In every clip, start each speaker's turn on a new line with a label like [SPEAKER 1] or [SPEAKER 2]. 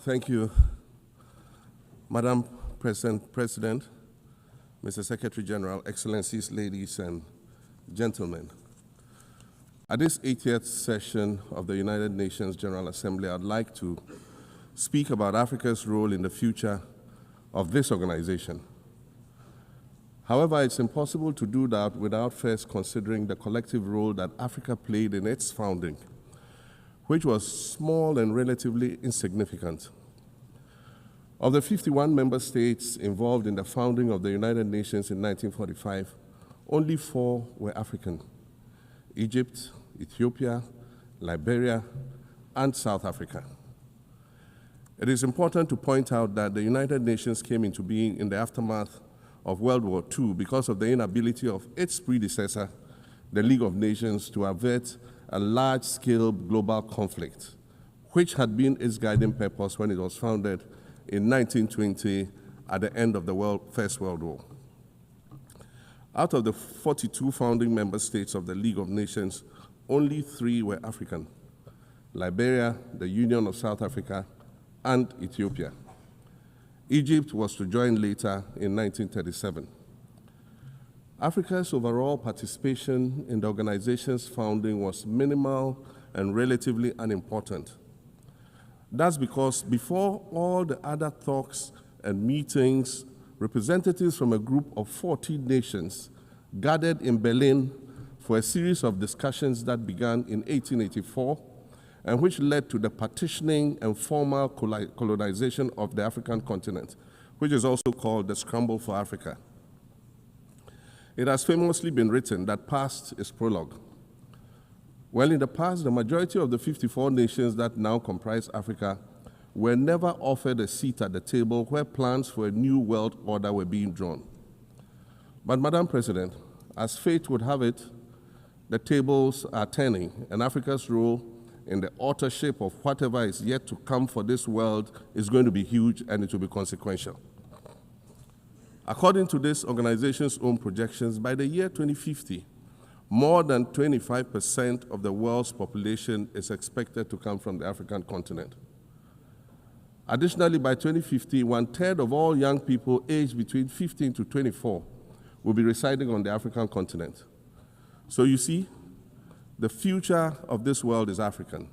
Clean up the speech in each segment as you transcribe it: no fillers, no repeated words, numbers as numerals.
[SPEAKER 1] Thank you, Madam President, Mr. Secretary General, Excellencies, ladies and gentlemen. At this 80th session of the United Nations General Assembly, I'd like to speak about Africa's role in the future of this organization. However, it's impossible to do that without first considering the collective role that Africa played in its founding, which was small and relatively insignificant. Of the 51 member states involved in the founding of the United Nations in 1945, only 4 were African: Egypt, Ethiopia, Liberia, and South Africa. It is important to point out that the United Nations came into being in the aftermath of World War II because of the inability of its predecessor, the League of Nations, to avert a large-scale global conflict, which had been its guiding purpose when it was founded in 1920 at the end of the First World War. Out of the 42 founding member states of the League of Nations, only 3 were African: Liberia, the Union of South Africa, and Ethiopia. Egypt was to join later in 1937. Africa's overall participation in the organization's founding was minimal and relatively unimportant. That's because before all the other talks and meetings, representatives from a group of 14 nations gathered in Berlin for a series of discussions that began in 1884 and which led to the partitioning and formal colonization of the African continent, which is also called the Scramble for Africa. It has famously been written that past is prologue. Well, in the past, the majority of the 54 nations that now comprise Africa were never offered a seat at the table where plans for a new world order were being drawn. But, Madam President, as fate would have it, the tables are turning, and Africa's role in the authorship of whatever is yet to come for this world is going to be huge, and it will be consequential. According to this organization's own projections, by the year 2050, more than 25% of the world's population is expected to come from the African continent. Additionally, by 2050, 1/3 of all young people aged between 15 to 24 will be residing on the African continent. So you see, the future of this world is African.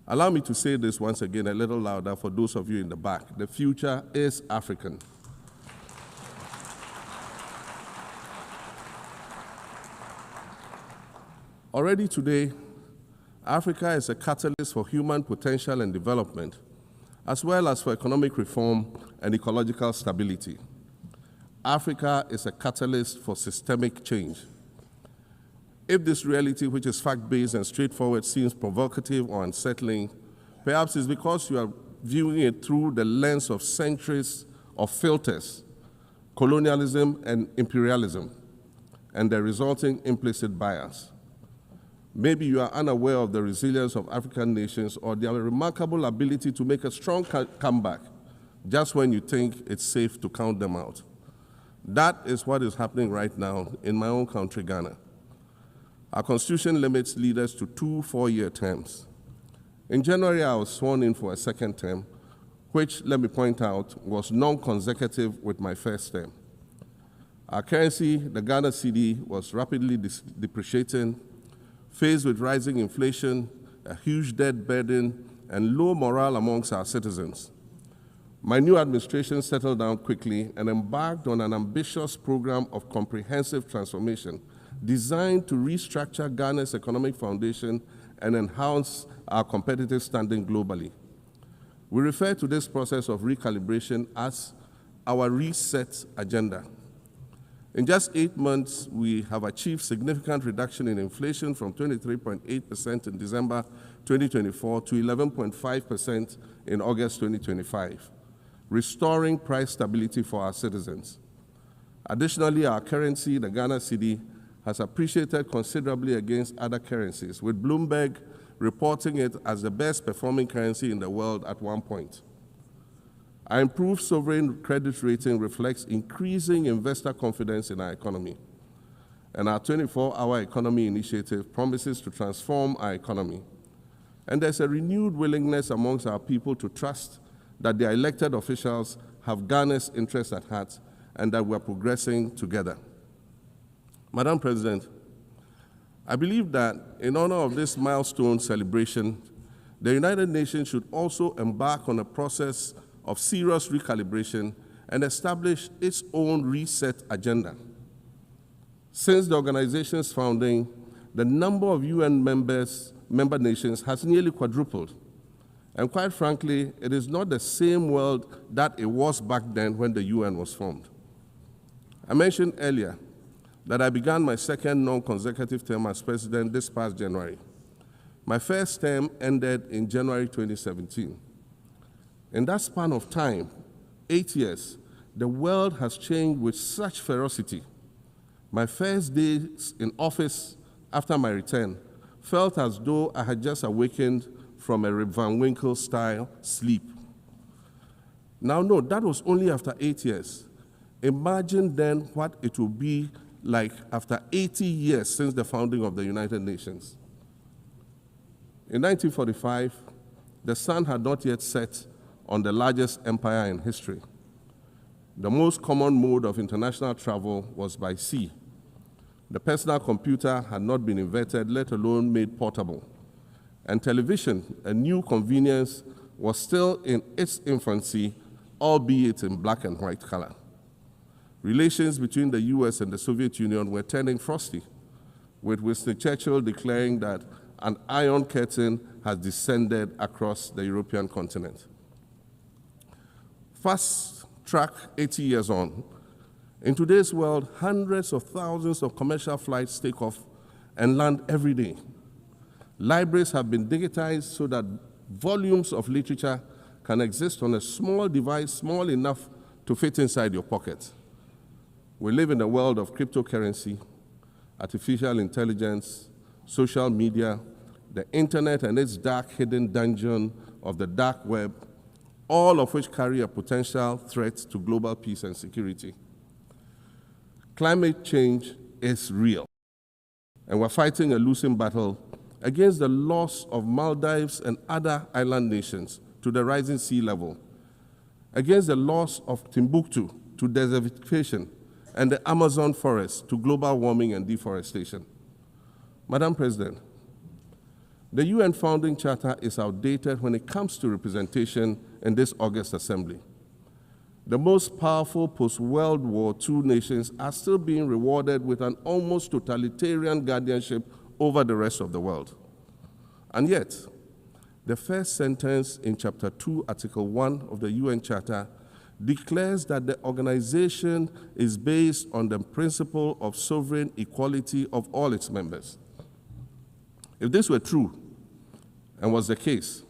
[SPEAKER 1] Allow me to say this once again a little louder for those of you in the back. The future is African. Already today, Africa is a catalyst for human potential and development, as well as for economic reform and ecological stability. Africa is a catalyst for systemic change. If this reality, which is fact-based and straightforward, seems provocative or unsettling, perhaps it's because you are viewing it through the lens of centuries of filters, colonialism and imperialism, and the resulting implicit bias. Maybe you are unaware of the resilience of African nations or their remarkable ability to make a strong comeback just when you think it's safe to count them out. That is what is happening right now in my own country, Ghana. Our constitution limits leaders to 2 4-year terms. In January, I was sworn in for a second term, which, let me point out, was non-consecutive with my first term. Our currency, the Ghana cedi, was rapidly depreciating, faced with rising inflation, a huge debt burden, and low morale amongst our citizens. My new administration settled down quickly and embarked on an ambitious program of comprehensive transformation designed to restructure Ghana's economic foundation and enhance our competitive standing globally. We refer to this process of recalibration as our reset agenda. In just 8 months, we have achieved significant reduction in inflation from 23.8% in December 2024 to 11.5% in August 2025, restoring price stability for our citizens. Additionally, our currency, the Ghana cedi, has appreciated considerably against other currencies, with Bloomberg reporting it as the best performing currency in the world at one point. Our improved sovereign credit rating reflects increasing investor confidence in our economy. And our 24-hour economy initiative promises to transform our economy. And there's a renewed willingness amongst our people to trust that their elected officials have Ghana's interests at heart and that we're progressing together. Madam President, I believe that in honor of this milestone celebration, the United Nations should also embark on a process of serious recalibration and establish its own reset agenda. Since the organization's founding, the number of UN member nations has nearly quadrupled. And quite frankly, it is not the same world that it was back then when the UN was formed. I mentioned earlier that I began my second non-consecutive term as president this past January. My first term ended in January 2017. In that span of time, 8 years, the world has changed with such ferocity. My first days in office after my return felt as though I had just awakened from a Rip Van Winkle-style sleep. Now, no, that was only after 8 years. Imagine then what it will be like after 80 years since the founding of the United Nations. In 1945, the sun had not yet set on the largest empire in history. The most common mode of international travel was by sea. The personal computer had not been invented, let alone made portable. And television, a new convenience, was still in its infancy, albeit in black and white color. Relations between the US and the Soviet Union were turning frosty, with Winston Churchill declaring that an iron curtain has descended across the European continent. Fast track 80 years on, in today's world, hundreds of thousands of commercial flights take off and land every day. Libraries have been digitized so that volumes of literature can exist on a small device, small enough to fit inside your pocket. We live in a world of cryptocurrency, artificial intelligence, social media, the internet and its dark hidden dungeon of the dark web, all of which carry a potential threat to global peace and security. Climate change is real, and we're fighting a losing battle against the loss of Maldives and other island nations to the rising sea level, against the loss of Timbuktu to desertification, and the Amazon forest to global warming and deforestation. Madam President, the UN Founding Charter is outdated when it comes to representation in this august assembly. The most powerful post-World War II nations are still being rewarded with an almost totalitarian guardianship over the rest of the world. And yet, the first sentence in Chapter 2, Article 1 of the UN Charter declares that the organization is based on the principle of sovereign equality of all its members. If this were true, and was the case,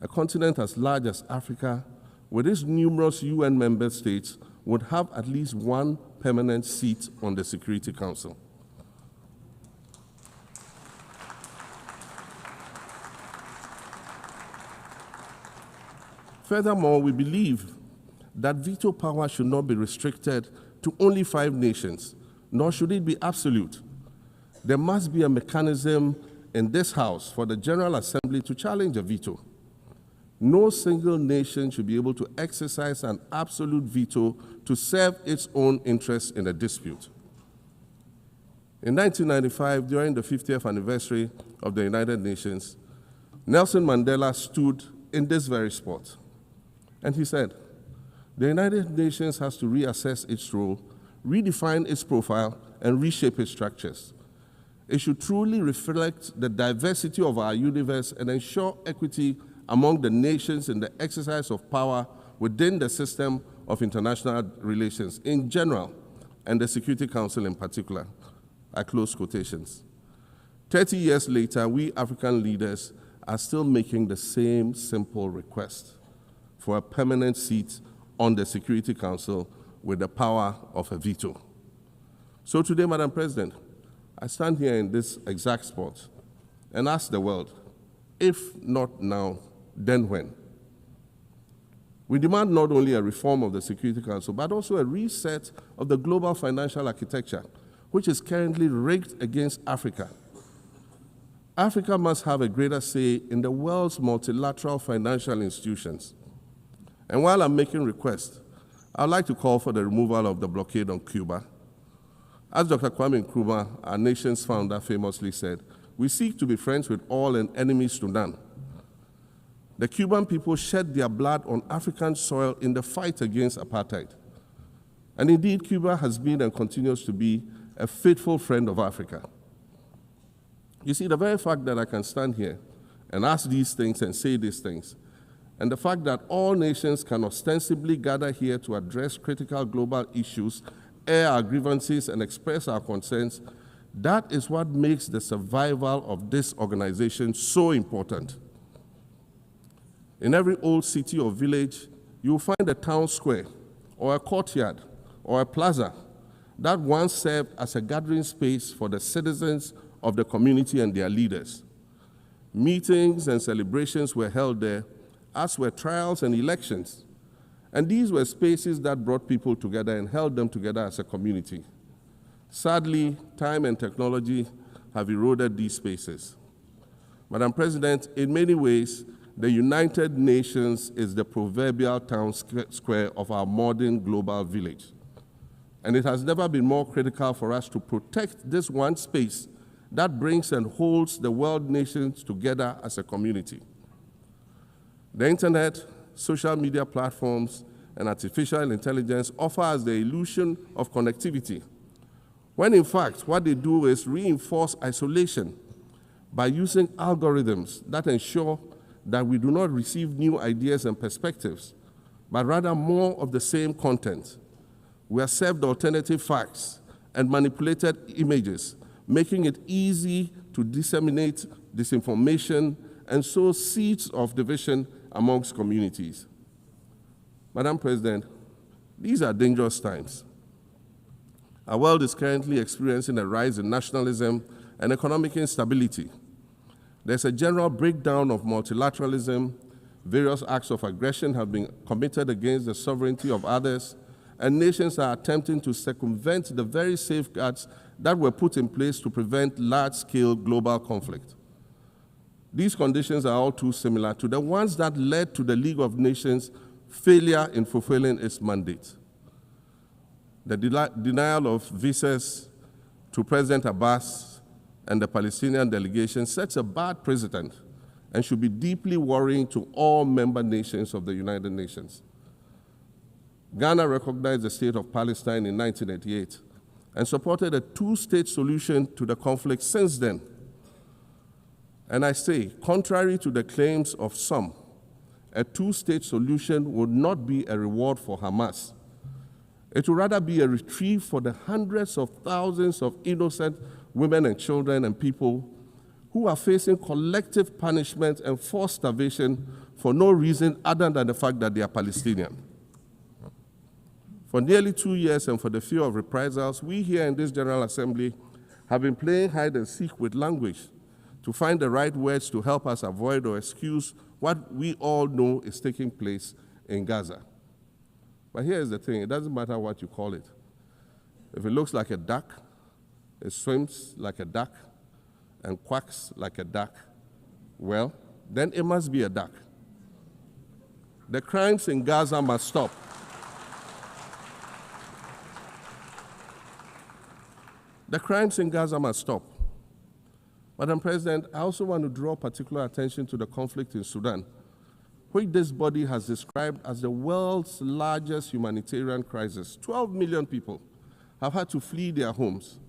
[SPEAKER 1] a continent as large as Africa, with its numerous UN member states, would have at least one permanent seat on the Security Council. Furthermore, we believe that veto power should not be restricted to only 5 nations, nor should it be absolute. There must be a mechanism in this House for the General Assembly to challenge a veto. No single nation should be able to exercise an absolute veto to serve its own interests in a dispute. In 1995, during the 50th anniversary of the United Nations, Nelson Mandela stood in this very spot, and he said, "The United Nations has to reassess its role, redefine its profile, and reshape its structures. It should truly reflect the diversity of our universe and ensure equity among the nations in the exercise of power within the system of international relations in general and the Security Council in particular." I close quotations. 30 years later, we African leaders are still making the same simple request for a permanent seat on the Security Council with the power of a veto. So today, Madam President, I stand here in this exact spot and ask the world, if not now, then when? We demand not only a reform of the Security Council, but also a reset of the global financial architecture, which is currently rigged against Africa. Africa must have a greater say in the world's multilateral financial institutions. And while I'm making requests, I'd like to call for the removal of the blockade on Cuba. As Dr. Kwame Nkrumah, our nation's founder, famously said, "We seek to be friends with all and enemies to none." The Cuban people shed their blood on African soil in the fight against apartheid. And indeed, Cuba has been and continues to be a faithful friend of Africa. You see, the very fact that I can stand here and ask these things and say these things, and the fact that all nations can ostensibly gather here to address critical global issues, air our grievances, and express our concerns, that is what makes the survival of this organization so important. In every old city or village, you will find a town square, or a courtyard, or a plaza that once served as a gathering space for the citizens of the community and their leaders. Meetings and celebrations were held there, as were trials and elections. And these were spaces that brought people together and held them together as a community. Sadly, time and technology have eroded these spaces. Madam President, in many ways, the United Nations is the proverbial town square of our modern global village. And it has never been more critical for us to protect this one space that brings and holds the world nations together as a community. The internet, social media platforms, and artificial intelligence offer us the illusion of connectivity, when in fact what they do is reinforce isolation by using algorithms that ensure that we do not receive new ideas and perspectives, but rather more of the same content. We are served alternative facts and manipulated images, making it easy to disseminate disinformation and sow seeds of division amongst communities. Madam President, these are dangerous times. Our world is currently experiencing a rise in nationalism and economic instability. There's a general breakdown of multilateralism. Various acts of aggression have been committed against the sovereignty of others, and nations are attempting to circumvent the very safeguards that were put in place to prevent large-scale global conflict. These conditions are all too similar to the ones that led to the League of Nations' failure in fulfilling its mandate. The denial of visas to President Abbas and the Palestinian delegation sets a bad precedent and should be deeply worrying to all member nations of the United Nations. Ghana recognized the state of Palestine in 1988 and supported a two-state solution to the conflict since then. And I say, contrary to the claims of some, a two-state solution would not be a reward for Hamas. It would rather be a reprieve for the hundreds of thousands of innocent women and children and people who are facing collective punishment and forced starvation for no reason other than the fact that they are Palestinian. For nearly 2 years and for the fear of reprisals, we here in this General Assembly have been playing hide and seek with language to find the right words to help us avoid or excuse what we all know is taking place in Gaza. But here's the thing, it doesn't matter what you call it. If it looks like a duck, it swims like a duck, and quacks like a duck, well, then it must be a duck. The crimes in Gaza must stop. The crimes in Gaza must stop. Madam President, I also want to draw particular attention to the conflict in Sudan, which this body has described as the world's largest humanitarian crisis. 12 million people have had to flee their homes.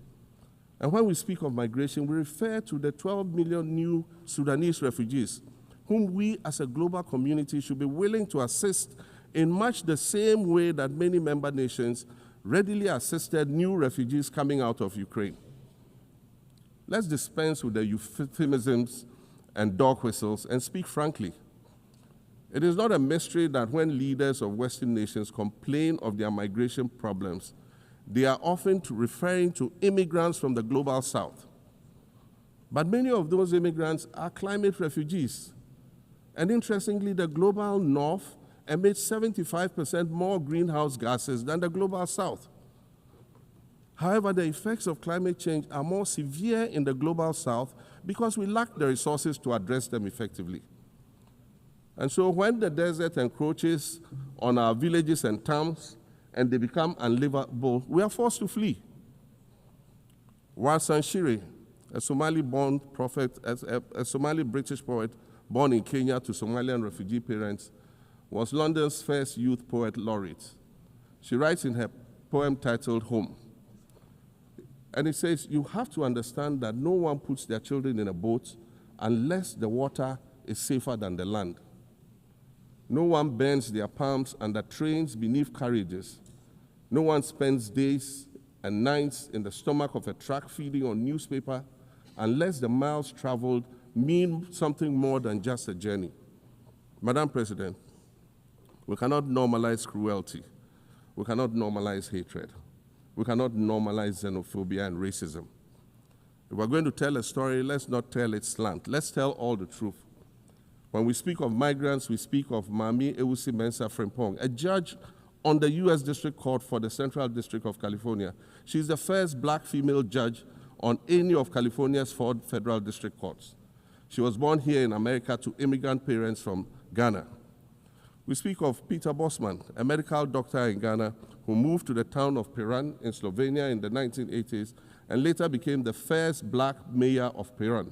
[SPEAKER 1] And when we speak of migration, we refer to the 12 million new Sudanese refugees, whom we as a global community should be willing to assist in much the same way that many member nations readily assisted new refugees coming out of Ukraine. Let's dispense with the euphemisms and dog whistles and speak frankly. It is not a mystery that when leaders of Western nations complain of their migration problems, they are often referring to immigrants from the global south. But many of those immigrants are climate refugees. And interestingly, the global north emits 75% more greenhouse gases than the global south. However, the effects of climate change are more severe in the global south because we lack the resources to address them effectively. And so when the desert encroaches on our villages and towns and they become unlivable, we are forced to flee. Warsan Shire, a Somali-born prophet, a Somali-British poet born in Kenya to Somalian refugee parents, was London's first youth poet laureate. She writes in her poem titled Home. And it says, you have to understand that no one puts their children in a boat unless the water is safer than the land. No one bends their palms under trains beneath carriages. No one spends days and nights in the stomach of a truck feeding on newspaper unless the miles traveled mean something more than just a journey. Madam President, we cannot normalize cruelty. We cannot normalize hatred. We cannot normalize xenophobia and racism. If we're going to tell a story, let's not tell it slant. Let's tell all the truth. When we speak of migrants, we speak of Mami Ewusi Mensah Frimpong, a judge on the U.S. District Court for the Central District of California. She's the first black female judge on any of California's 4 federal district courts. She was born here in America to immigrant parents from Ghana. We speak of Peter Bosman, a medical doctor in Ghana who moved to the town of Piran in Slovenia in the 1980s and later became the first black mayor of Piran,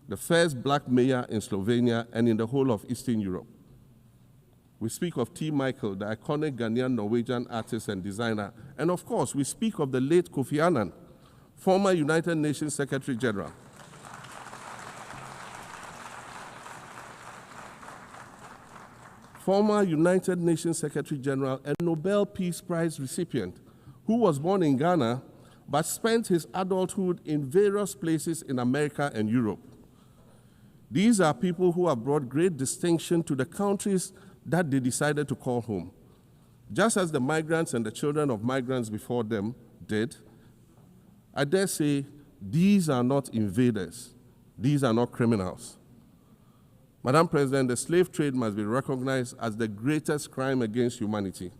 [SPEAKER 1] the first black mayor in Slovenia and in the whole of Eastern Europe. We speak of T. Michael, the iconic Ghanaian Norwegian artist and designer. And of course, we speak of the late Kofi Annan, former United Nations Secretary General. Former United Nations Secretary General and Nobel Peace Prize recipient, who was born in Ghana but spent his adulthood in various places in America and Europe. These are people who have brought great distinction to the countries that they decided to call home. Just as the migrants and the children of migrants before them did, I dare say these are not invaders. These are not criminals. Madam President, the slave trade must be recognized as the greatest crime against humanity.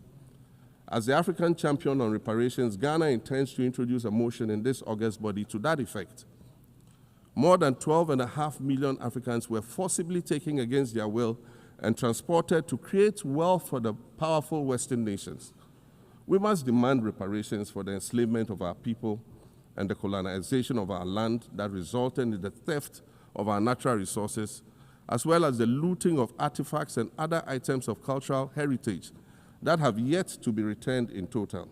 [SPEAKER 1] As the African champion on reparations, Ghana intends to introduce a motion in this August body to that effect. More than 12.5 million Africans were forcibly taken against their will and transported to create wealth for the powerful Western nations. We must demand reparations for the enslavement of our people and the colonization of our land that resulted in the theft of our natural resources, as well as the looting of artifacts and other items of cultural heritage that have yet to be returned in total.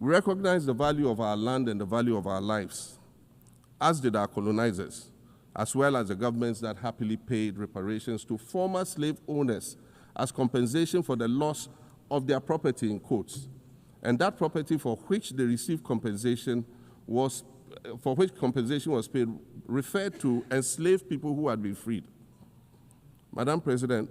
[SPEAKER 1] We recognize the value of our land and the value of our lives, as did our colonizers, as well as the governments that happily paid reparations to former slave owners as compensation for the loss of their property, in quotes, and that property for which they received compensation was paid referred to enslaved people who had been freed. Madam President,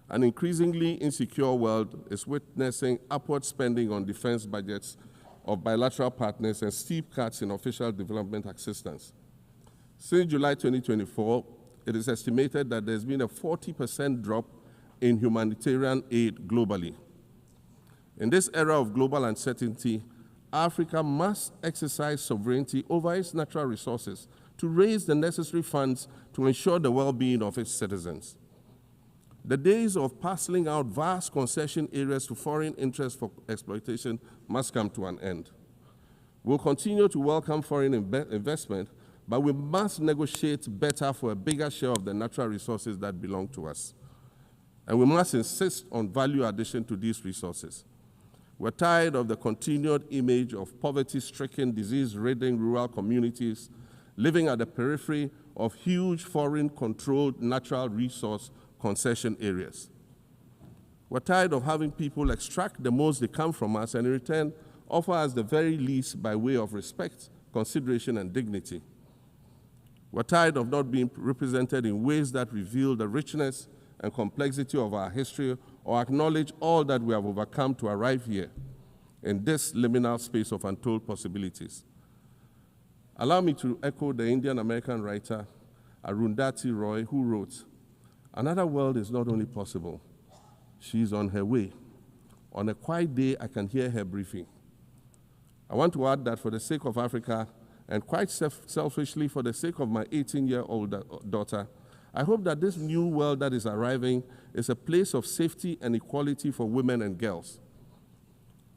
[SPEAKER 1] an increasingly insecure world is witnessing upward spending on defense budgets of bilateral partners and steep cuts in official development assistance. Since July 2024, it is estimated that there's been a 40% drop in humanitarian aid globally. In this era of global uncertainty, Africa must exercise sovereignty over its natural resources to raise the necessary funds to ensure the well-being of its citizens. The days of parceling out vast concession areas to foreign interests for exploitation must come to an end. We'll continue to welcome foreign investment, but we must negotiate better for a bigger share of the natural resources that belong to us. And we must insist on value addition to these resources. We're tired of the continued image of poverty-stricken, disease-ridden rural communities living at the periphery of huge foreign-controlled natural resource concession areas. We're tired of having people extract the most they can from us and in return offer us the very least by way of respect, consideration, and dignity. We're tired of not being represented in ways that reveal the richness and complexity of our history or acknowledge all that we have overcome to arrive here in this liminal space of untold possibilities. Allow me to echo the Indian-American writer Arundhati Roy, who wrote, "Another world is not only possible, she's on her way. On a quiet day, I can hear her briefing." I want to add that for the sake of Africa, and quite selfishly for the sake of my 18-year-old daughter, I hope that this new world that is arriving is a place of safety and equality for women and girls.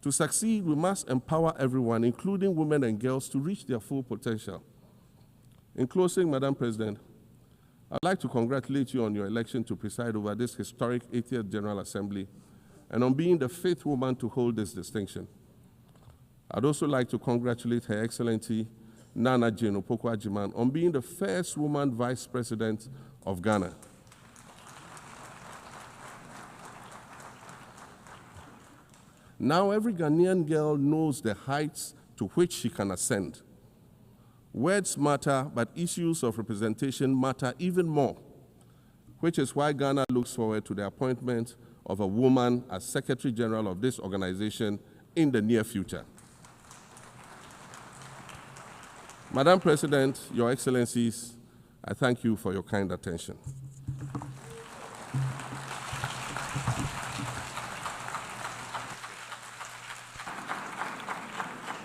[SPEAKER 1] To succeed, we must empower everyone, including women and girls, to reach their full potential. In closing, Madam President, I'd like to congratulate you on your election to preside over this historic 80th General Assembly and on being the 5th woman to hold this distinction. I'd also like to congratulate Her Excellency Nana Jane Opoku-Agyeman on being the first woman Vice President of Ghana. Now every Ghanaian girl knows the heights to which she can ascend. Words matter, but issues of representation matter even more, which is why Ghana looks forward to the appointment of a woman as Secretary General of this organization in the near future. Madam President, Your Excellencies, I thank you for your kind attention.